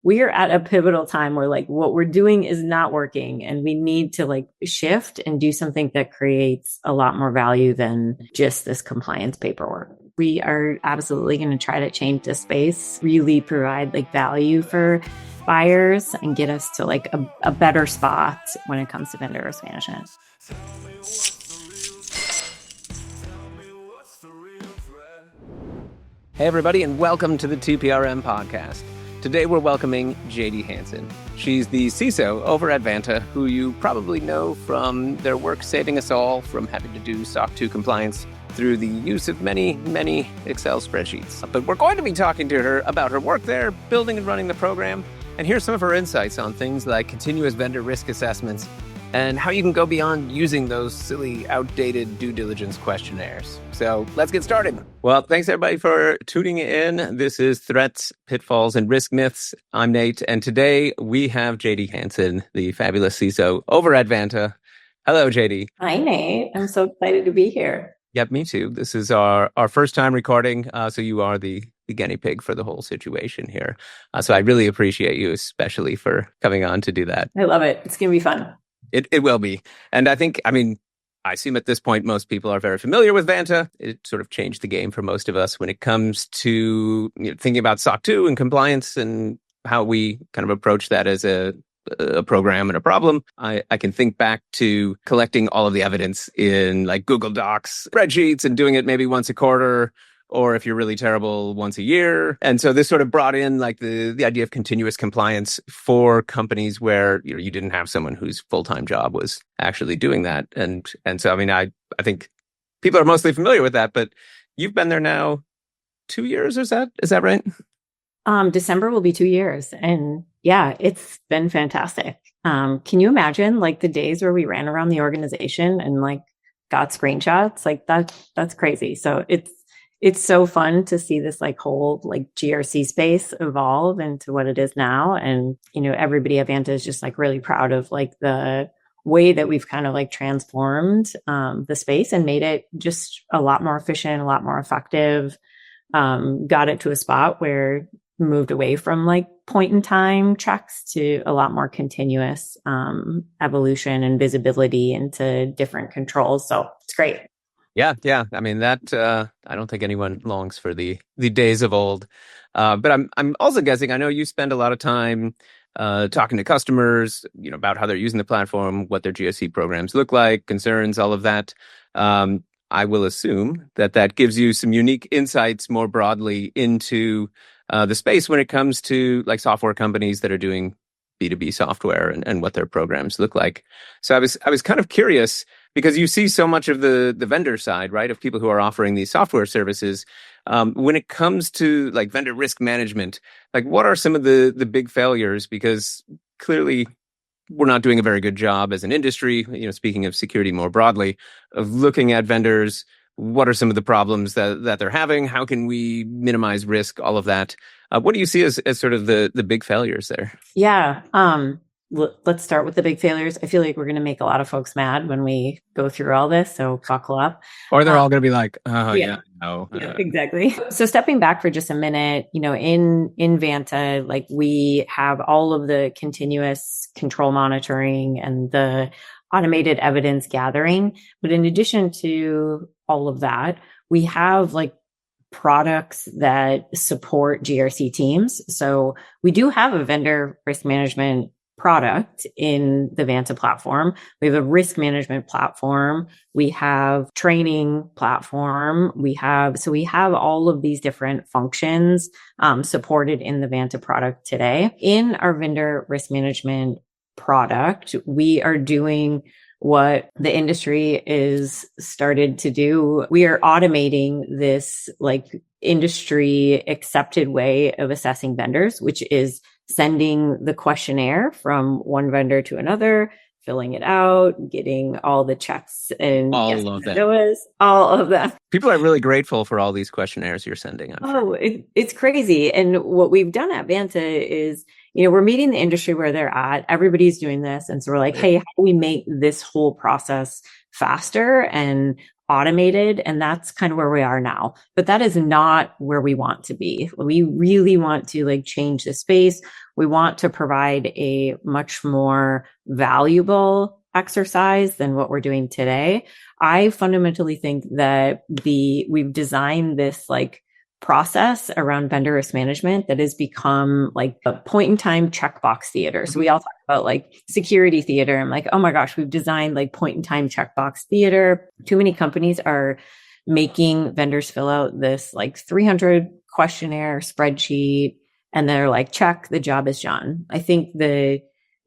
we are at a pivotal time where like what we're doing is not working and we need to like shift and do something that creates a lot more value than just this compliance paperwork. We are absolutely going to try to change the space, really provide like value for buyers and get us to like a better spot when it comes to vendor risk management. Hey everybody, and welcome to the TPRM Podcast. Today we're welcoming Jadee Hanson. She's the CISO over at Vanta, who you probably know from their work saving us all from having to do SOC 2 compliance through the use of many, many Excel spreadsheets. But we're going to be talking to her about her work there, building and running the program, and here's some of her insights on things like continuous vendor risk assessments and how you can go beyond using those silly, outdated due diligence questionnaires. So let's get started. Well, thanks everybody for tuning in. This is Threats, Pitfalls, and Risk Myths. I'm Nate, and today we have Jadee Hanson, the fabulous CISO over at Vanta. Hello, Jadee. Hi, Nate. I'm so excited to be here. Yep, me too. This is our first time recording, so you are the guinea pig for the whole situation here. So I really appreciate you, especially for coming on to do that. I love it. It's going to be fun. It will be. And I assume at this point, most people are very familiar with Vanta. It sort of changed the game for most of us when it comes to thinking about SOC 2 and compliance and how we kind of approach that as a program and a problem. I can think back to collecting all of the evidence in like Google Docs, spreadsheets, and doing it maybe once a quarter, or if you're really terrible, once a year. And so this sort of brought in like the idea of continuous compliance for companies where you didn't have someone whose full-time job was actually doing that. And so, I think people are mostly familiar with that, but you've been there now 2 years, is that right? December will be 2 years. And yeah, it's been fantastic. Can you imagine like the days where we ran around the organization and like got screenshots? Like that's crazy. So it's so fun to see this like whole like GRC space evolve into what it is now. And, everybody at Vanta is just like really proud of like the way that we've kind of like transformed the space and made it just a lot more efficient, a lot more effective. Got it to a spot where we moved away from like point in time checks to a lot more continuous evolution and visibility into different controls. So it's great. Yeah. That I don't think anyone longs for the days of old. But I'm also guessing, I know you spend a lot of time talking to customers, about how they're using the platform, what their GSC programs look like, concerns, all of that. I will assume that gives you some unique insights more broadly into the space when it comes to like software companies that are doing B2B software and what their programs look like. So I was kind of curious, because you see so much of the vendor side, right, of people who are offering these software services. When it comes to like vendor risk management, like what are some of the big failures? Because clearly we're not doing a very good job as an industry, speaking of security more broadly, of looking at vendors. What are some of the problems that they're having? How can we minimize risk? All of that. What do you see as sort of the big failures there? Yeah. Let's start with the big failures. I feel like we're going to make a lot of folks mad when we go through all this. So buckle up. Or they're all going to be like, no. Yeah, exactly. So stepping back for just a minute, in Vanta, like we have all of the continuous control monitoring and the automated evidence gathering. But in addition to all of that, we have like products that support GRC teams. So we do have a vendor risk management product in the Vanta platform. We have a risk management platform. We have training platform. We have all of these different functions supported in the Vanta product today. In our vendor risk management product, we are doing what the industry is started to do. We are automating this like industry accepted way of assessing vendors, which is sending the questionnaire from one vendor to another, filling it out, getting all the checks and all of that. People are really grateful for all these questionnaires you're sending. It's crazy. And what we've done at Vanta is, we're meeting the industry where they're at. Everybody's doing this. And so we're like, hey, how do we make this whole process faster and automated, and that's kind of where we are now. But that is not where we want to be. We really want to like change the space. We want to provide a much more valuable exercise than what we're doing today. I fundamentally think that we've designed this like process around vendor risk management that has become like a point in time checkbox theater. So we all talk about like security theater. I'm like, oh my gosh, we've designed like point in time checkbox theater. Too many companies are making vendors fill out this like 300 questionnaire spreadsheet and they're like, check, the job is done. I think the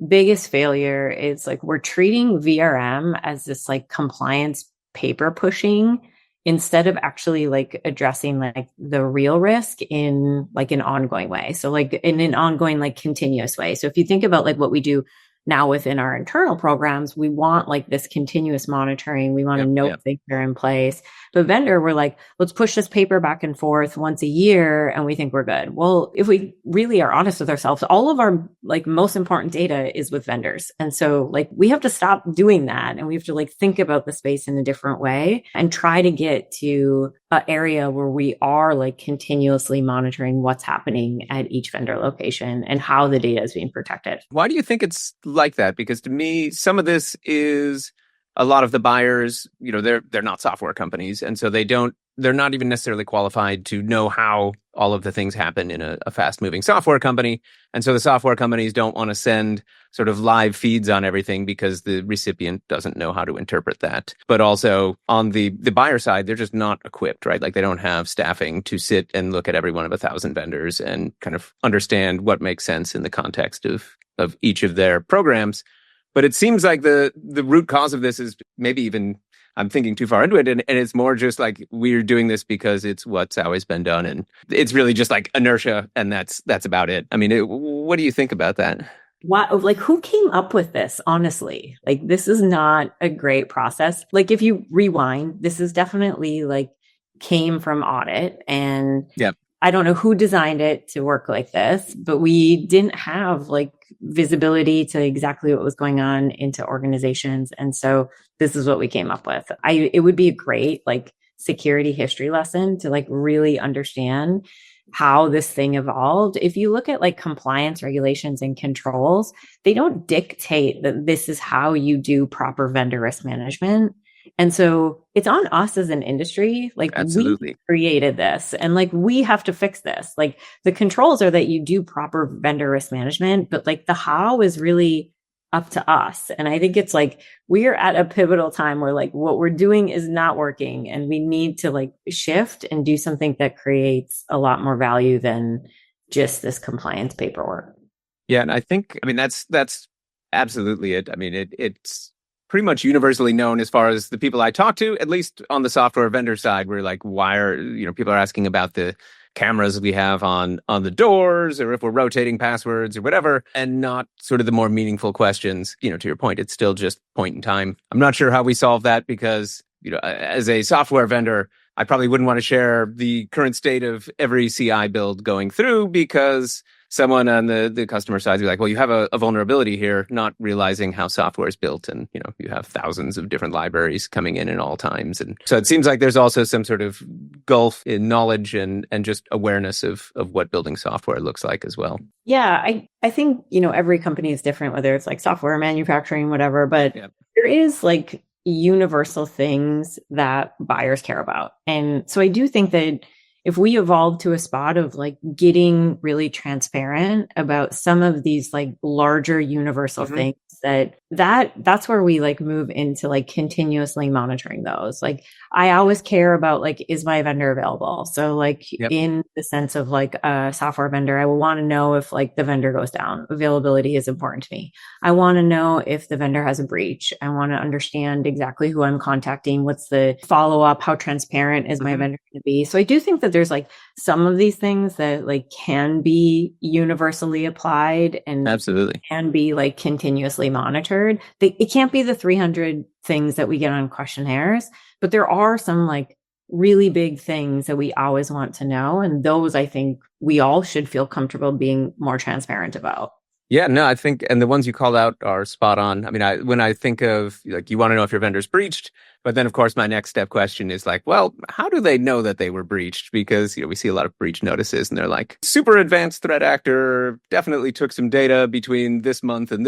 biggest failure is like we're treating VRM as this like compliance paper pushing instead of actually like addressing like the real risk in like an ongoing way. So like in an ongoing, like continuous way. So if you think about like what we do now within our internal programs, we want like this continuous monitoring. We want to know things are in place. But vendor, we're like, let's push this paper back and forth once a year and we think we're good. Well, if we really are honest with ourselves, all of our like most important data is with vendors. And so like we have to stop doing that and we have to like think about the space in a different way and try to get to an area where we are like continuously monitoring what's happening at each vendor location and how the data is being protected. Why do you think it's like that? Because to me, some of this is a lot of the buyers, you know, they're not software companies. And so they're not even necessarily qualified to know how all of the things happen in a fast moving software company. And so the software companies don't want to send sort of live feeds on everything because the recipient doesn't know how to interpret that. But also on the buyer side, they're just not equipped, right? Like they don't have staffing to sit and look at every one of 1,000 vendors and kind of understand what makes sense in the context of each of their programs. But it seems like the root cause of this is maybe even, I'm thinking too far into it, and it's more just like we're doing this because it's what's always been done, and it's really just like inertia, and that's about it. I mean, what do you think about that? What, like, who came up with this? Honestly, like, this is not a great process. Like, if you rewind, this is definitely like came from audit, and I don't know who designed it to work like this, but we didn't have like visibility to exactly what was going on into organizations. And so this is what we came up with. It would be a great like security history lesson to like really understand how this thing evolved. If you look at like compliance regulations and controls, they don't dictate that this is how you do proper vendor risk management. And so it's on us as an industry. Like Absolutely. We created this and like we have to fix this. Like the controls are that you do proper vendor risk management, but like the how is really up to us. And I think it's like we're at a pivotal time where like what we're doing is not working and we need to like shift and do something that creates a lot more value than just this compliance paperwork. Yeah. And I think, I mean, that's absolutely it. I mean, it's pretty much universally known as far as the people I talk to, at least on the software vendor side, we're like, why are, people are asking about the cameras we have on the doors or if we're rotating passwords or whatever, and not sort of the more meaningful questions. To your point, it's still just point in time. I'm not sure how we solve that because, as a software vendor, I probably wouldn't want to share the current state of every CI build going through because someone on the customer side would be like, well, you have a vulnerability here, not realizing how software is built. And, you have thousands of different libraries coming in all times. And so it seems like there's also some sort of gulf in knowledge and just awareness of what building software looks like as well. Yeah, I think, every company is different, whether it's like software, manufacturing, whatever, but there is like universal things that buyers care about. And so I do think that if we evolve to a spot of like getting really transparent about some of these like larger universal things, that's where we like move into like continuously monitoring those. Like I always care about like, is my vendor available? So like in the sense of like a software vendor, I will want to know if like the vendor goes down. Availability is important to me. I want to know if the vendor has a breach. I want to understand exactly who I'm contacting. What's the follow up? How transparent is my vendor going to be? So I do think that there's like some of these things that like can be universally applied and absolutely can be like continuously monitored. It can't be the 300 things that we get on questionnaires, but there are some like really big things that we always want to know. And those I think we all should feel comfortable being more transparent about. Yeah, no, I think, and the ones you called out are spot on. I mean, when I think of, like, you want to know if your vendor's breached, but then of course my next step question is like, well, how do they know that they were breached? Because, we see a lot of breach notices and they're like, super advanced threat actor definitely took some data between this month, and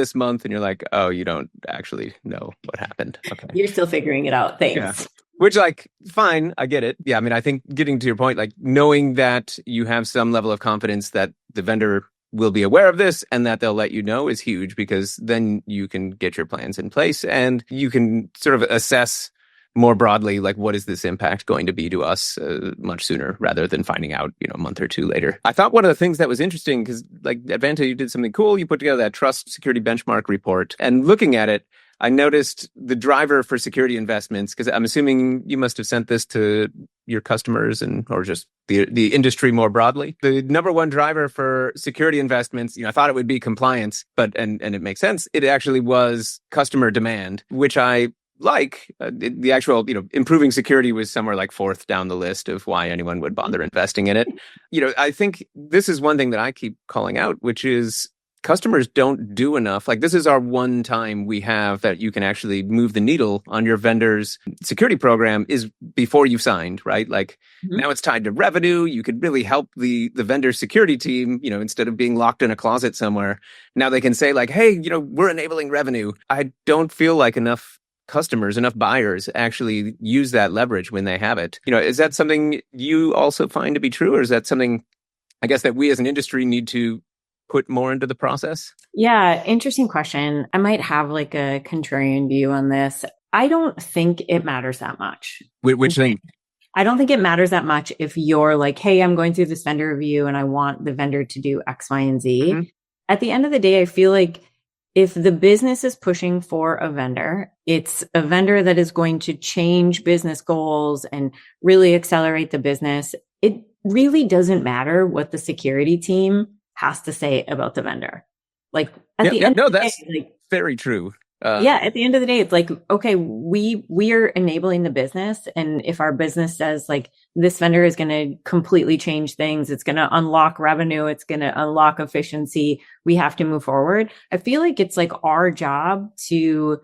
you're like, oh, you don't actually know what happened. Okay. You're still figuring it out. Thanks. Yeah. Which, like, fine, I get it. Yeah, I mean, I think getting to your point, like, knowing that you have some level of confidence that the vendor will be aware of this and that they'll let you know is huge, because then you can get your plans in place and you can sort of assess more broadly, like, what is this impact going to be to us much sooner, rather than finding out, a month or two later. I thought one of the things that was interesting, because, like, at Vanta, you did something cool. You put together that trust security benchmark report, and looking at it, I noticed the driver for security investments, because I'm assuming you must have sent this to your customers or just the industry more broadly. The number one driver for security investments, I thought it would be compliance, but and it makes sense. It actually was customer demand, which I like. The actual, improving security was somewhere like fourth down the list of why anyone would bother investing in it. I think this is one thing that I keep calling out, which is customers don't do enough. Like, this is our one time we have that you can actually move the needle on your vendor's security program, is before you've signed, right? Like, now it's tied to revenue. You could really help the vendor security team, instead of being locked in a closet somewhere. Now they can say, like, hey, we're enabling revenue. I don't feel like enough customers, enough buyers actually use that leverage when they have it. Is that something you also find to be true? Or is that something, I guess, that we as an industry need to put more into the process? Yeah, interesting question. I might have like a contrarian view on this. I don't think it matters that much. Which thing? I don't think it matters that much if you're like, hey, I'm going through this vendor review and I want the vendor to do X, Y, and Z. Mm-hmm. At the end of the day, I feel like if the business is pushing for a vendor, it's a vendor that is going to change business goals and really accelerate the business. It really doesn't matter what the security team has to say about the vendor. Like, at the end of the day, that's very true. At the end of the day, it's like, okay, we are enabling the business. And if our business says, like, this vendor is going to completely change things, it's going to unlock revenue, it's going to unlock efficiency, we have to move forward. I feel like it's like our job to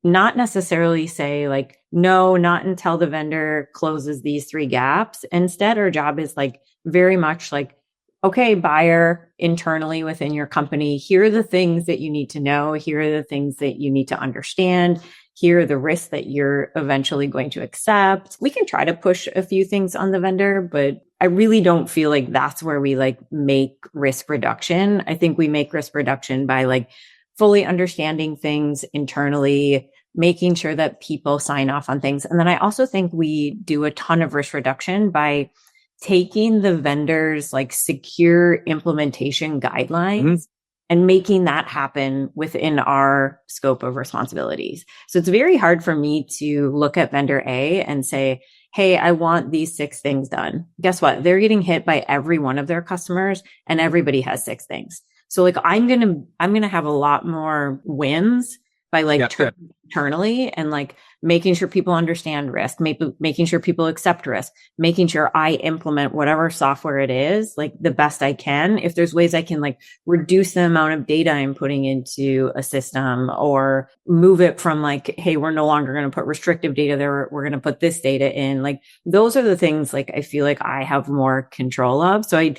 not necessarily say, like, no, not until the vendor closes these 3 gaps. Instead, our job is like very much like, okay, buyer, internally within your company, here are the things that you need to know. Here are the things that you need to understand. Here are the risks that you're eventually going to accept. We can try to push a few things on the vendor, but I really don't feel like that's where we like make risk reduction. I think we make risk reduction by like fully understanding things internally, making sure that people sign off on things. And then I also think we do a ton of risk reduction by taking the vendor's like secure implementation guidelines and making that happen within our scope of responsibilities. So it's very hard for me to look at vendor A and say, hey, I want these 6 things done. Guess what? They're getting hit by every one of their customers and everybody has 6 things. So like, I'm going to have a lot more wins by like internally and like making sure people understand risk, making sure people accept risk, making sure I implement whatever software it is, like the best I can. If there's ways I can like reduce the amount of data I'm putting into a system or move it from like, hey, we're no longer going to put restrictive data there. We're going to put this data in. Like, those are the things like I feel like I have more control of. So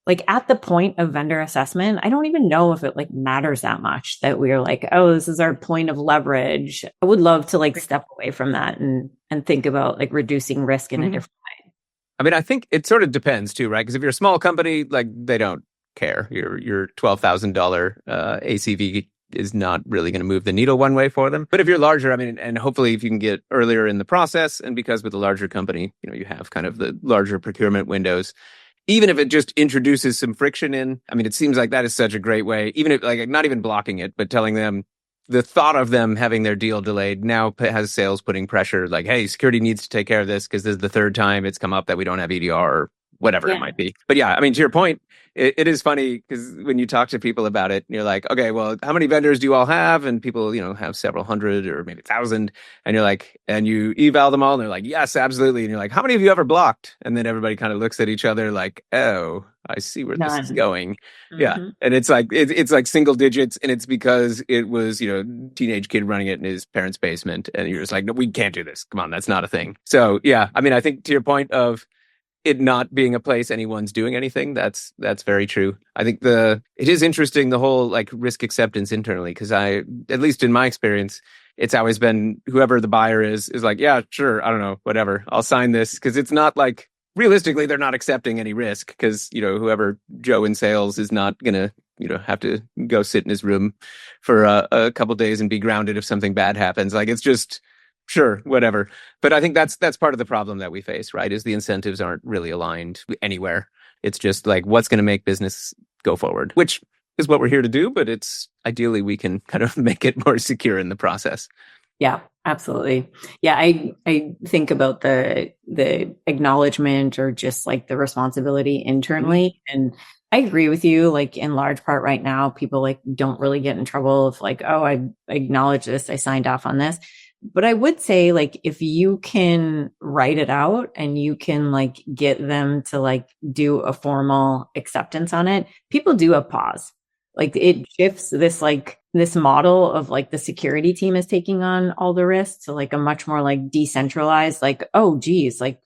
like at the point of vendor assessment, I don't even know if it like matters that much that we're like, oh, this is our point of leverage. I would love to like step away from that and think about like reducing risk in a different way. I mean, I think it sort of depends too, right? Because if you're a small company, like they don't care. Your $12,000 ACV is not really going to move the needle one way for them. But if you're larger, I mean, and hopefully if you can get earlier in the process, and because with a larger company, you have kind of the larger procurement windows, even if it just introduces some friction in, I mean, it seems like that is such a great way, even if like not even blocking it, but telling them the thought of them having their deal delayed now has sales putting pressure like, hey, security needs to take care of this because this is the 3rd time it's come up that we don't have EDR or whatever it might be. But yeah, I mean, to your point, it is funny because when you talk to people about it, you're like, okay, well, how many vendors do you all have? And people, have several hundred or maybe 1,000. And you're like, and you eval them all and they're like, yes, absolutely. And you're like, how many have you ever blocked? And then everybody kind of looks at each other like, oh, I see where this is going. Mm-hmm. Yeah. And it's like, it's like single digits. And it's because it was, teenage kid running it in his parents' basement. And you're just like, no, we can't do this. Come on, that's not a thing. So yeah, I mean, I think to your point of it not being a place anyone's doing anything, that's very true. I think it is interesting, the whole like risk acceptance internally, because at least in my experience, it's always been whoever the buyer is like, yeah, sure, I don't know, whatever, I'll sign this, because it's not like realistically they're not accepting any risk, because whoever Joe in sales is not gonna have to go sit in his room for a couple days and be grounded if something bad happens. Like, it's just sure, whatever. But I think that's part of the problem that we face, right? Is the incentives aren't really aligned anywhere. It's just like, what's going to make business go forward, which is what we're here to do. But it's ideally we can kind of make it more secure in the process. Yeah, absolutely. Yeah, I think about the acknowledgement or just like the responsibility internally. Mm-hmm. And I agree with you. Like, in large part right now, people like don't really get in trouble if like, oh, I acknowledge this, I signed off on this. But I would say, like, if you can write it out and you can like get them to like do a formal acceptance on it, people do a pause. Like, it shifts this model of like the security team is taking on all the risks to like a much more like decentralized, like, oh geez, like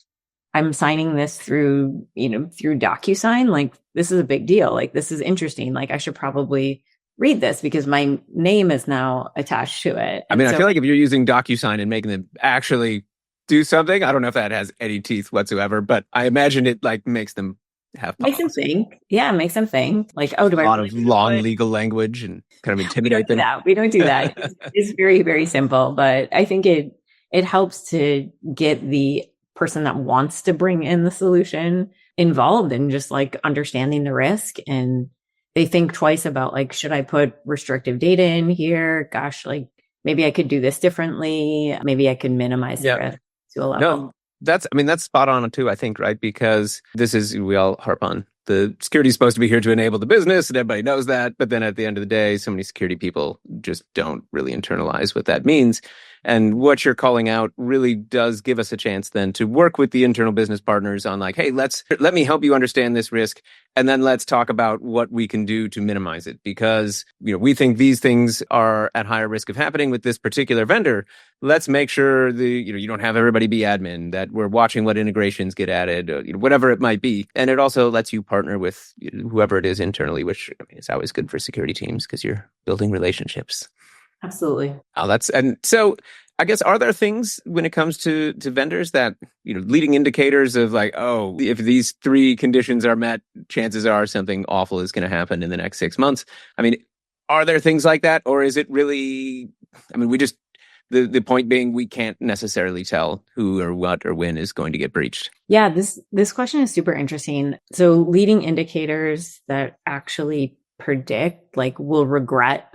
I'm signing this through DocuSign. Like, this is a big deal. Like, this is interesting. Like, I should probably read this because my name is now attached to it. I mean, I feel like if you're using DocuSign and making them actually do something, I don't know if that has any teeth whatsoever, but I imagine it like makes them have pause. Makes them think. Yeah, makes them think. Like, oh, do I? A lot of long legal language and kind of intimidate them. We don't do that. It's very, very simple, but I think it helps to get the person that wants to bring in the solution involved in just like understanding the risk, and they think twice about like, should I put restrictive data in here? Gosh, like maybe I could do this differently. Maybe I could minimize the risk to a level. No, that's spot on too, I think, right? Because we all harp on the security is supposed to be here to enable the business, and everybody knows that. But then at the end of the day, so many security people just don't really internalize what that means. And what you're calling out really does give us a chance then to work with the internal business partners on like, hey, let me help you understand this risk. And then let's talk about what we can do to minimize it, because, we think these things are at higher risk of happening with this particular vendor. Let's make sure you don't have everybody be admin, that we're watching what integrations get added, whatever it might be. And it also lets you partner with whoever it is internally, which is always good for security teams because you're building relationships. Absolutely. And so I guess, are there things when it comes to vendors that, leading indicators of like, oh, if these 3 conditions are met, chances are something awful is going to happen in the next 6 months? I mean, are there things like that? Or is it really, I mean, the point being, we can't necessarily tell who or what or when is going to get breached? Yeah, this question is super interesting. So leading indicators that actually predict, like, we'll regret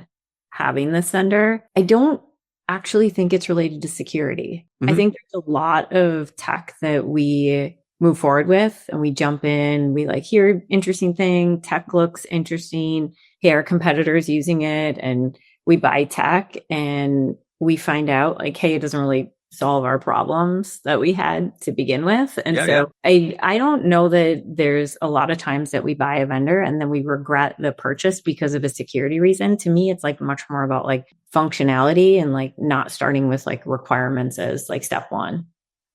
having this vendor, I don't actually think it's related to security. Mm-hmm. I think there's a lot of tech that we move forward with and we jump in, we like, here, interesting thing, tech looks interesting. Hey, our competitors using it, and we buy tech and we find out like, hey, it doesn't really solve our problems that we had to begin with. And I don't know that there's a lot of times that we buy a vendor and then we regret the purchase because of a security reason. To me, it's like much more about like functionality and like not starting with like requirements as like step one.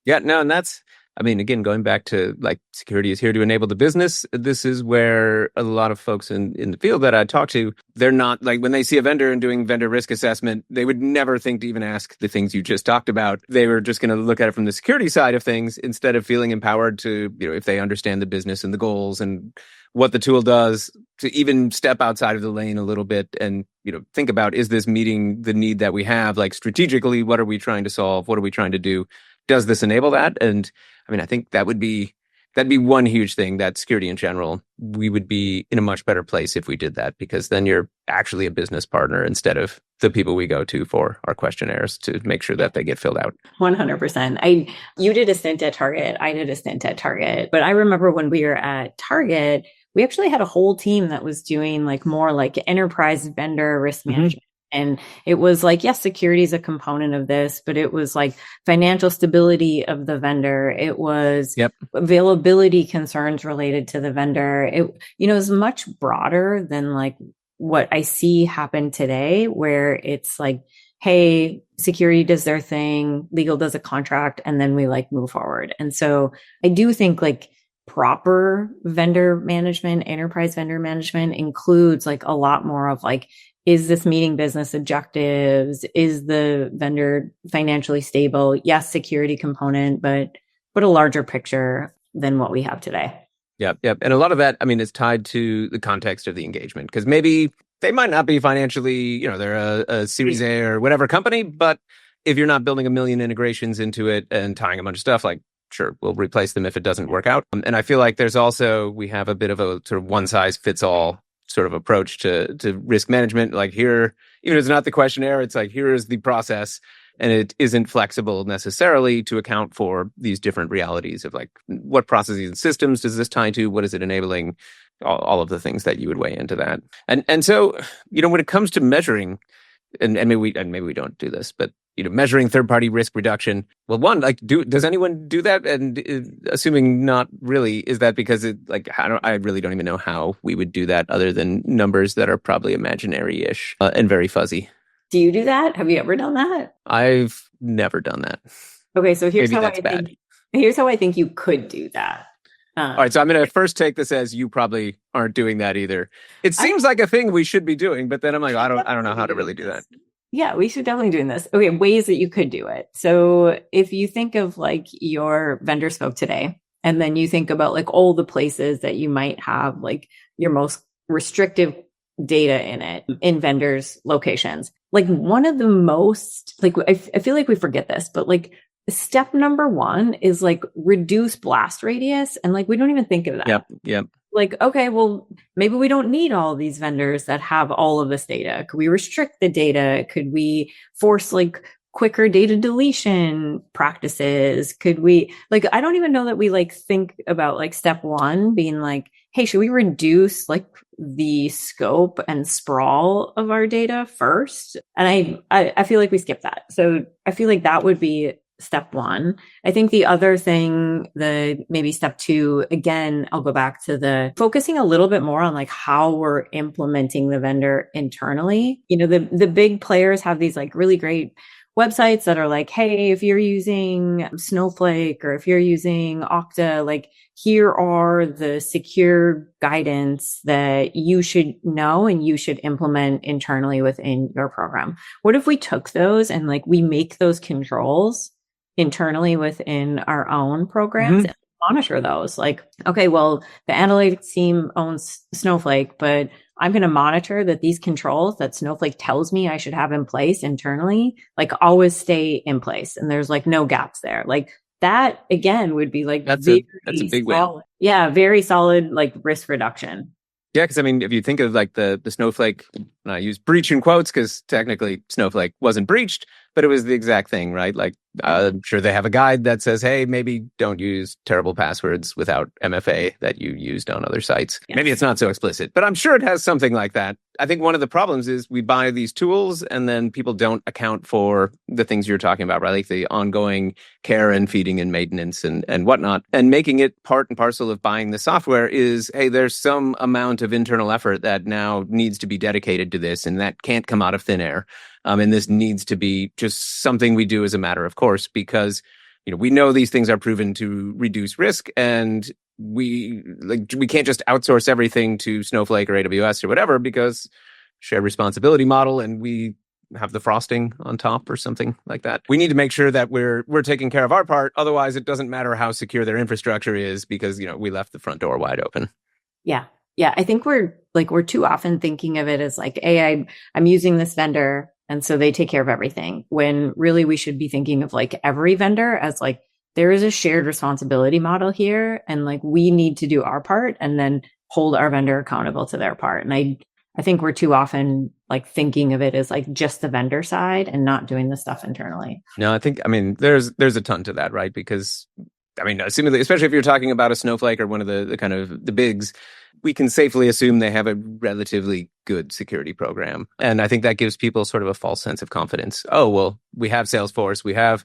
Yeah, no, and that's, I mean, again, going back to like security is here to enable the business. This is where a lot of folks in the field that I talk to, they're not like, when they see a vendor and doing vendor risk assessment, they would never think to even ask the things you just talked about. They were just going to look at it from the security side of things instead of feeling empowered to, if they understand the business and the goals and what the tool does, to even step outside of the lane a little bit and, think about, is this meeting the need that we have? Like, strategically, what are we trying to solve? What are we trying to do? Does this enable that? And I mean, I think that'd be one huge thing, that security in general, we would be in a much better place if we did that, because then you're actually a business partner instead of the people we go to for our questionnaires to make sure that they get filled out. 100%. You did a stint at Target. I did a stint at Target. But I remember when we were at Target, we actually had a whole team that was doing like more like enterprise vendor risk management. And it was like, yes, security is a component of this, but it was like financial stability of the vendor. It was availability concerns related to the vendor. It, is much broader than like what I see happen today, where it's like, hey, security does their thing, legal does a contract, and then we like move forward. And so I do think like proper vendor management, enterprise vendor management includes like a lot more of like, is this meeting business objectives? Is the vendor financially stable? Yes, security component, but a larger picture than what we have today. Yep. And a lot of that, I mean, is tied to the context of the engagement, because maybe they might not be financially, they're a Series A or whatever company, but if you're not building a million integrations into it and tying a bunch of stuff, like, sure, we'll replace them if it doesn't work out. And I feel like we have a bit of a sort of one size fits all sort of approach to risk management. Like here, even if it's not the questionnaire, it's like, here is the process. And it isn't flexible necessarily to account for these different realities of like, what processes and systems does this tie to? What is it enabling? All of the things that you would weigh into that. And so, when it comes to measuring, and maybe we don't do this, but measuring third-party risk reduction. Well, one, like, does anyone do that? And assuming not really, is that because I really don't even know how we would do that other than numbers that are probably imaginary-ish and very fuzzy. Do you do that? Have you ever done that? I've never done that. Okay, so here's how I think you could do that. All right, so I'm going to first take this as you probably aren't doing that either. It seems like a thing we should be doing, but then I'm like, I don't know how to really do that. Yeah, we should definitely do this. Okay, ways that you could do it. So if you think of like your vendor scope today, and then you think about like all the places that you might have like your most restrictive data in it, in vendors' locations. Like one of the most, like I feel like we forget this, but like step number one is like reduce blast radius. And like, we don't even think of that. Yep. Like, okay, well, maybe we don't need all of these vendors that have all of this data. Could we restrict the data? Could we force like quicker data deletion practices? Could we, like, I don't even know that we like think about like step one being like, hey, should we reduce like the scope and sprawl of our data first? And I feel like we skip that. So I feel like that would be step one. I think the other thing, maybe step two, again, I'll go back to the focusing a little bit more on like how we're implementing the vendor internally. The big players have these like really great websites that are like, hey, if you're using Snowflake or if you're using Okta, like here are the secure guidance that you should know and you should implement internally within your program. What if we took those and like we make those controls internally within our own programs and monitor those? Like, okay, well, the analytics team owns Snowflake, but I'm going to monitor that these controls that Snowflake tells me I should have in place internally, like always stay in place. And there's like no gaps there. Like that again would be like, that's a big win. Yeah. Very solid, like risk reduction. Yeah. Cause I mean, if you think of like the Snowflake, and I use breach in quotes because technically Snowflake wasn't breached, but it was the exact thing, right? Like, I'm sure they have a guide that says, hey, maybe don't use terrible passwords without MFA that you used on other sites. Yes. Maybe it's not so explicit, but I'm sure it has something like that. I think one of the problems is we buy these tools and then people don't account for the things you're talking about, right? Like the ongoing care and feeding and maintenance and whatnot. And making it part and parcel of buying the software is, hey, there's some amount of internal effort that now needs to be dedicated to this, and that can't come out of thin air. And this needs to be just something we do as a matter of course, because we know these things are proven to reduce risk, and we can't just outsource everything to Snowflake or AWS or whatever because shared responsibility model, and we have the frosting on top or something like that. We need to make sure that we're taking care of our part. Otherwise, it doesn't matter how secure their infrastructure is because we left the front door wide open. Yeah. I think we're too often thinking of it as like, hey, I'm using this vendor, and so they take care of everything, when really we should be thinking of like every vendor as like, there is a shared responsibility model here, and like we need to do our part and then hold our vendor accountable to their part. And I think we're too often like thinking of it as like just the vendor side and not doing the stuff internally. No, I mean, there's a ton to that, right? Because I mean, assuming, especially if you're talking about a Snowflake or one of the kind of the bigs, we can safely assume they have a relatively good security program. And I think that gives people sort of a false sense of confidence. Oh, well, we have Salesforce, we have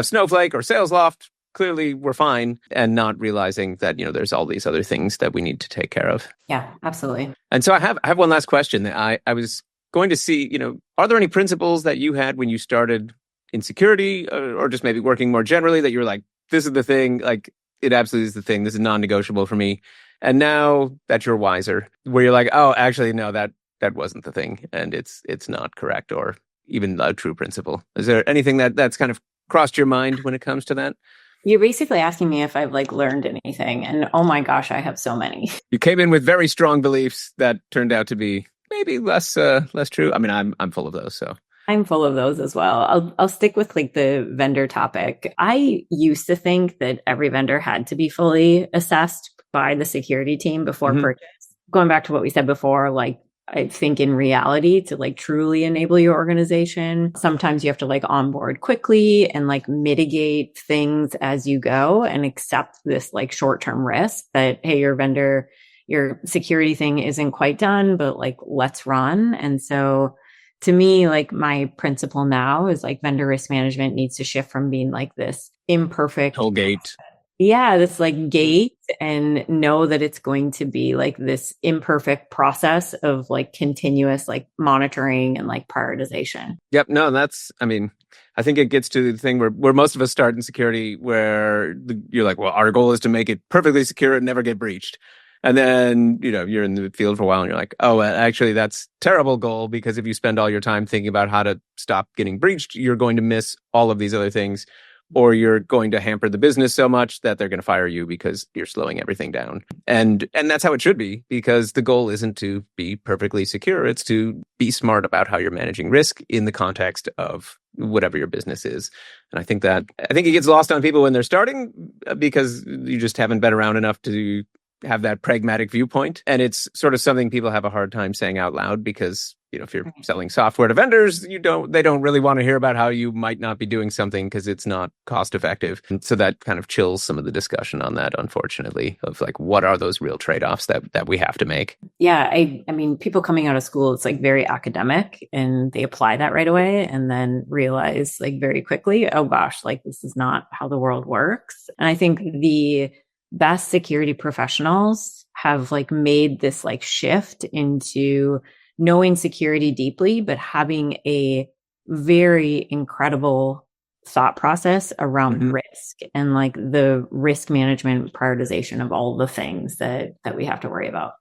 Snowflake or SalesLoft. Clearly, we're fine, and not realizing that, there's all these other things that we need to take care of. Yeah, absolutely. And so I have one last question that I was going to see, are there any principles that you had when you started in security or just maybe working more generally that you were like, this is the thing, like it absolutely is the thing, this is non-negotiable for me. And now that you're wiser, where you're like, oh, actually, no, that wasn't the thing. And it's not correct or even a true principle. Is there anything that's kind of crossed your mind when it comes to that? You're basically asking me if I've like learned anything. And oh my gosh, I have so many. You came in with very strong beliefs that turned out to be maybe less true. I mean, I'm full of those, so. I'm full of those as well. I'll stick with like the vendor topic. I used to think that every vendor had to be fully assessed by the security team before purchase. Going back to what we said before, like I think in reality to like truly enable your organization, sometimes you have to like onboard quickly and like mitigate things as you go and accept this like short-term risk that, hey, your security thing isn't quite done, but like let's run. And so to me, like my principle now is like vendor risk management needs to shift from being like this imperfect whole gate. Yeah, this like gate, and know that it's going to be like this imperfect process of like continuous like monitoring and like prioritization. Yep. No, I think it gets to the thing where most of us start in security where you're like, well, our goal is to make it perfectly secure and never get breached. And then, you're in the field for a while and you're like, oh, actually, that's terrible goal, because if you spend all your time thinking about how to stop getting breached, you're going to miss all of these other things, or you're going to hamper the business so much that they're going to fire you because you're slowing everything down. And that's how it should be, because the goal isn't to be perfectly secure. It's to be smart about how you're managing risk in the context of whatever your business is. And I think it gets lost on people when they're starting because you just haven't been around enough to have that pragmatic viewpoint. And it's sort of something people have a hard time saying out loud because, if you're selling software to vendors, they don't really want to hear about how you might not be doing something because it's not cost effective. And so that kind of chills some of the discussion on that, unfortunately, of like, what are those real trade-offs that we have to make? Yeah. I mean, people coming out of school, it's like very academic and they apply that right away and then realize like very quickly, oh gosh, like this is not how the world works. And I think the best security professionals have like made this like shift into knowing security deeply, but having a very incredible thought process around risk and like the risk management prioritization of all the things that we have to worry about.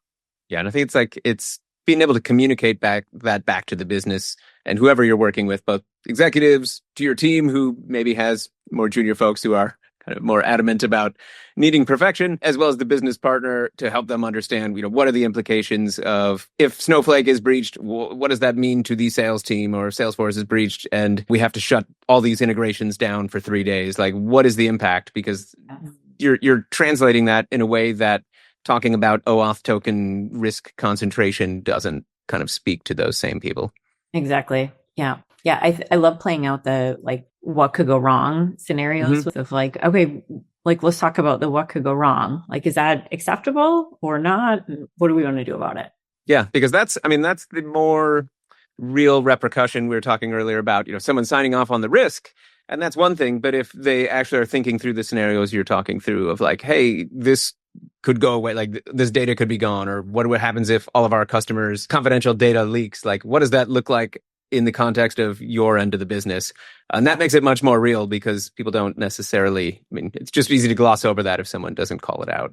Yeah. And I think it's being able to communicate back to the business and whoever you're working with, both executives, to your team who maybe has more junior folks who are kind of more adamant about needing perfection, as well as the business partner to help them understand, what are the implications of if Snowflake is breached, what does that mean to the sales team, or Salesforce is breached and we have to shut all these integrations down for 3 days. Like, what is the impact? Because you're translating that in a way that talking about OAuth token risk concentration doesn't kind of speak to those same people. Exactly. Yeah. Yeah. I love playing out the like what could go wrong scenarios of like, okay, like let's talk about the what could go wrong. Like, is that acceptable or not? What do we want to do about it? Yeah, because that's the more real repercussion we were talking earlier about, someone signing off on the risk. And that's one thing. But if they actually are thinking through the scenarios you're talking through of like, hey, this could go away, like this data could be gone, or what happens if all of our customers' confidential data leaks? Like, what does that look like in the context of your end of the business? And that makes it much more real because people don't necessarily, it's just easy to gloss over that if someone doesn't call it out.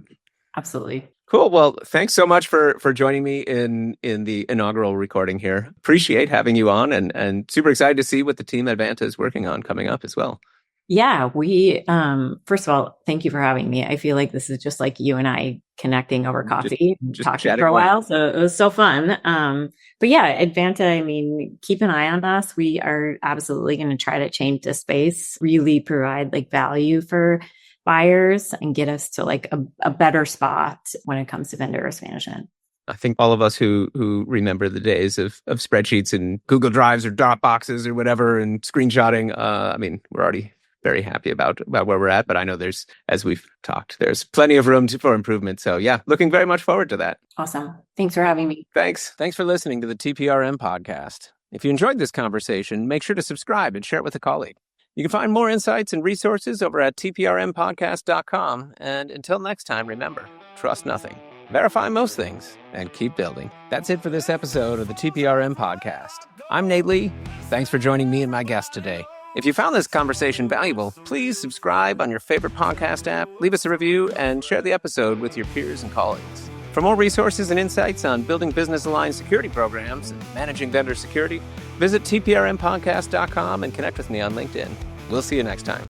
Absolutely. Cool. Well, thanks so much for joining me in the inaugural recording here. Appreciate having you on and super excited to see what the team at Vanta is working on coming up as well. Yeah, we, first of all, thank you for having me. I feel like this is just like you and I connecting over coffee, just talking for a while. So it was so fun. But yeah, at Vanta, keep an eye on us. We are absolutely going to try to change this space, really provide like value for buyers and get us to like a better spot when it comes to vendor risk management. I think all of us who remember the days of spreadsheets and Google Drives or Dropboxes or whatever and screenshotting, I mean, we're already very happy about where we're at. But I know there's, as we've talked, there's plenty of room for improvement. So yeah, looking very much forward to that. Awesome. Thanks for having me. Thanks for listening to the TPRM podcast. If you enjoyed this conversation, make sure to subscribe and share it with a colleague. You can find more insights and resources over at tprmpodcast.com. And until next time, remember, trust nothing, verify most things, and keep building. That's it for this episode of the TPRM podcast. I'm Nate Lee. Thanks for joining me and my guest today. If you found this conversation valuable, please subscribe on your favorite podcast app, leave us a review, and share the episode with your peers and colleagues. For more resources and insights on building business-aligned security programs and managing vendor security, visit tprmpodcast.com and connect with me on LinkedIn. We'll see you next time.